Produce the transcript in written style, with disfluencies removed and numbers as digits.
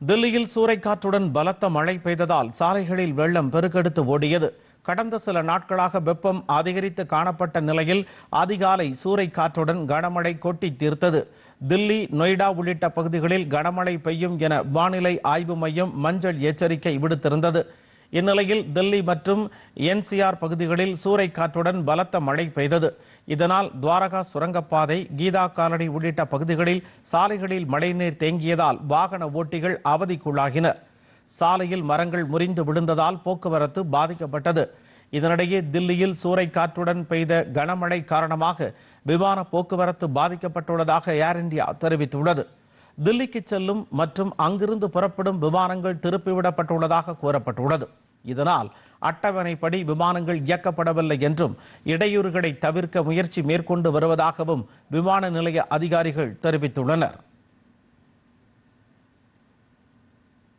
தில்லியில் சூறைக்காற்றுடன் பலத்த மழை பெய்ததால் சாலைகளில் வெள்ளம் பெருக்கெடுத்து ஓடியது. கடந்த சில நாட்களாக வெப்பம் அதிகரித்து காணப்பட்ட நிலையில் அதிகாலை சூறைக்காற்றுடன் கனமழை கொட்டி தீர்த்தது. தில்லி, நொய்டா உள்ளிட்ட பகுதிகளில் கனமழை பெய்யும் என வானிலை ஆய்வு மையம் மஞ்சள் எச்சரிக்கை விடுத்திருந்தது. இந்நிலையில் தில்லி மற்றும் NCR பகுதிகளில் சூறைக்காற்றுடன் பலத்த மழை பெய்தது. இதனால் துவாரகா சுரங்கப்பாதை, கீதா காலனி உள்ளிட்ட பகுதிகளில் சாலைகளில் மழைநீர் தேங்கியதால் வாகன ஓட்டிகள் அவதிக்குள்ளாகினர். சாலையில் மரங்கள் முறிந்து விழுந்ததால் போக்குவரத்து பாதிக்கப்பட்டது. இதனிடையே தில்லியில் சூறைக்காற்றுடன் பெய்த கனமழை காரணமாக விமான போக்குவரத்து பாதிக்கப்பட்டுள்ளதாக ஏர் இந்தியா தெரிவித்துள்ளது. தில்லிக்கு செல்லும் மற்றும் அங்கிருந்து புறப்படும் விமானங்கள் திருப்பிவிடப்பட்டுள்ளதாக கூறப்பட்டுள்ளது. இதனால் அட்டவணைப்படி விமானங்கள் இயக்கப்படவில்லை என்றும் இடையூறுகளை தவிர்க்க முயற்சி மேற்கொண்டு வருவதாகவும் விமான நிலைய அதிகாரிகள் தெரிவித்துள்ளனர்.